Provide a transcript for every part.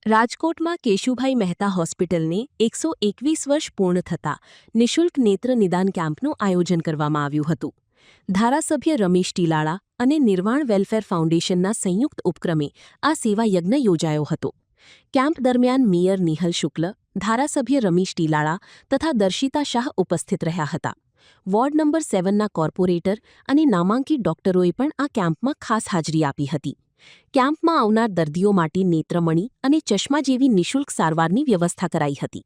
રાજકોટમાં કેશુભાઈ મહેતા હોસ્પિટલને 121 વર્ષ પૂર્ણ થતાં નિઃશુલ્ક નેત્ર નિદાન કેમ્પનું આયોજન કરવામાં આવ્યું હતું. ધારાસભ્ય રમેશ ટીલાળા અને નિર્વાણ વેલફેર ફાઉન્ડેશનના સંયુક્ત ઉપક્રમે આ સેવા યજ્ઞ યોજાયો હતો. કેમ્પ દરમિયાન મેયર નિહલ શુક્લ, ધારાસભ્ય રમેશ ટીલાળા તથા દર્શિતા શાહ ઉપસ્થિત રહ્યા હતા. વોર્ડ નંબર 7ના કોર્પોરેટર અને નામાંકિત ડોક્ટરોએ પણ આ કેમ્પમાં ખાસ હાજરી આપી હતી. કેમ્પમાં આવનાર દર્દીઓ માટે નેત્રમણી અને ચશ્મા જેવી નિઃશુલ્ક સારવારની વ્યવસ્થા કરાઈ હતી.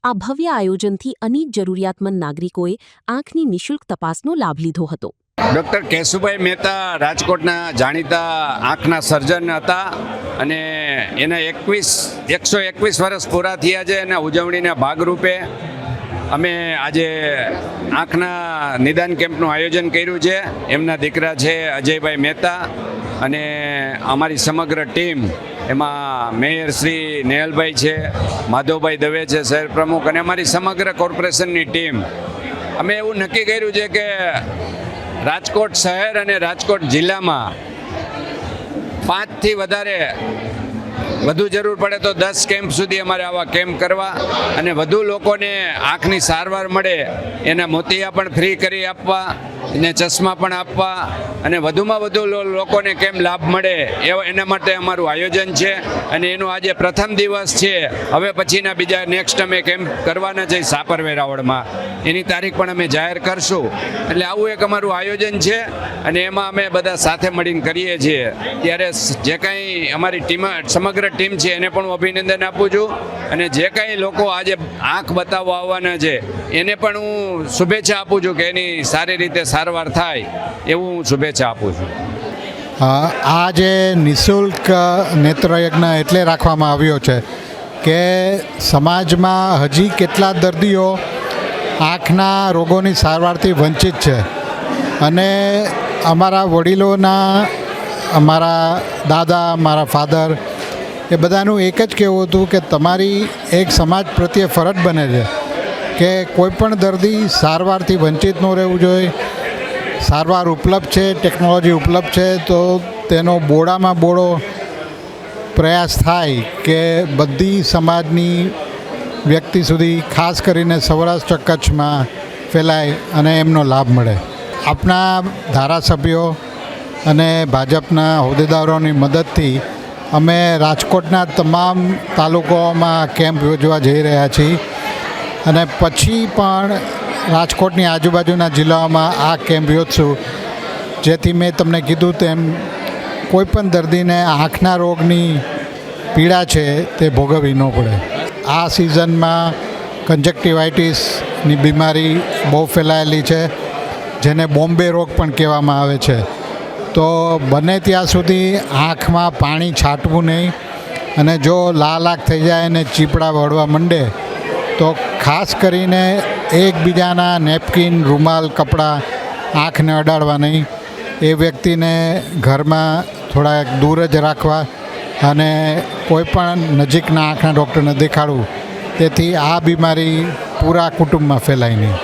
આ ભવ્ય આયોજનથી અનેક જરૂરિયાતમંદ નાગરિકોએ આંખની નિઃશુલ્ક તપાસનો લાભ લીધો હતો. ડૉક્ટર કેશુભાઈ મહેતા રાજકોટના જાણીતા આંખના સર્જન હતા અને એના 121 વર્ષ પૂરા થયા છે. એના ઉજવણીના ભાગરૂપે અમે આજે આંખના નિદાન કેમ્પનું આયોજન કર્યું છે. એમના દીકરા છે અજયભાઈ મહેતા અને અમારી સમગ્ર ટીમ, એમાં મેયર શ્રી નેહલભાઈ છે, માધવભાઈ દવે છે શહેર પ્રમુખ, અને અમારી સમગ્ર કોર્પોરેશનની ટીમ. અમે એવું નક્કી કર્યું છે કે રાજકોટ શહેર અને રાજકોટ જિલ્લામાં 5થી વધુ જરૂર પડે તો 10 કેમ્પ સુધી અમારે આવા કેમ્પ કરવા અને વધુ લોકોને આંખની સારવાર મળે એના મોતિયા પણ ફ્રી કરી આપવા અને ચશ્મા પણ આપવા અને વધુમાં વધુ લોકોને કેમ લાભ મળે એના માટે અમારું આયોજન છે. અને એનું આજે પ્રથમ દિવસ છે. હવે પછીના બીજા નેક્સ્ટ અમે કેમ્પ કરવાના છે સાપરવેરા વોર્ડમાં. એની તારીખ પણ અમે જાહેર કરશું. એટલે આવું એક અમારું આયોજન છે અને એમાં અમે બધા સાથે મળીને કરીએ છીએ. ત્યારે જે કાંઈ અમારી ટીમ, સમગ્ર ટીમ છે, એને પણ હું અભિનંદન આપું છું. અને જે કાંઈ લોકો આજે આંખ બતાવવા આવવાના છે એને પણ હું શુભેચ્છા આપું છું કે એની સારી રીતે સારવાર થાય એવું હું શુભેચ્છા આપું છું. આ જે નિઃશુલ્ક નેત્રયજ્ઞ એટલે રાખવામાં આવ્યો છે કે સમાજમાં હજી કેટલા દર્દીઓ આંખના રોગોની સારવારથી વંચિત છે. અને અમારા વડીલોના, અમારા દાદા, મારા ફાધર, એ બધાનું એક જ કહેવું હતું કે તમારી એક સમાજ પ્રત્યે ફરજ બને છે કે કોઈપણ દર્દી સારવારથી વંચિત ન રહેવું જોઈએ. સારવાર ઉપલબ્ધ છે, ટેકનોલોજી ઉપલબ્ધ છે, તો તેનો બોડામાં બોડો પ્રયાસ થાય કે બધી સમાજની વ્યક્તિ સુધી, ખાસ કરીને સૌરાષ્ટ્ર કચ્છમાં ફેલાય અને એમનો લાભ મળે. આપણા ધારાસભ્યો અને ભાજપના હોદ્દેદારોની મદદથી અમે રાજકોટના તમામ તાલુકાઓમાં કેમ્પ યોજવા જઈ રહ્યા છીએ અને પછી પણ રાજકોટની આજુબાજુના જિલ્લાઓમાં આ કેમ્પ યોજશું, જેથી મેં તમને કીધું તેમ કોઈપણ દર્દીને આંખના રોગની પીડા છે તે ભોગવવી ન પડે. આ સિઝનમાં કંજક્ટિવાઇટિસની બીમારી બહુ ફેલાયેલી છે, જેને બોમ્બે રોગ પણ કહેવામાં આવે છે. તો બને ત્યાં સુધી આંખમાં પાણી છાંટવું નહીં, અને જો લાલ આંખ થઈ જાય અને ચીપડા વળવા માંડે તો ખાસ કરીને એકબીજાના નેપકિન, રૂમાલ, કપડાં આંખને અડાડવા નહીં. એ વ્યક્તિને ઘરમાં થોડા દૂર જ રાખવા અને કોઈપણ નજીકના આંખના ડૉક્ટરને દેખાડવું, તેથી આ બીમારી પૂરા કુટુંબમાં ફેલાય નહીં.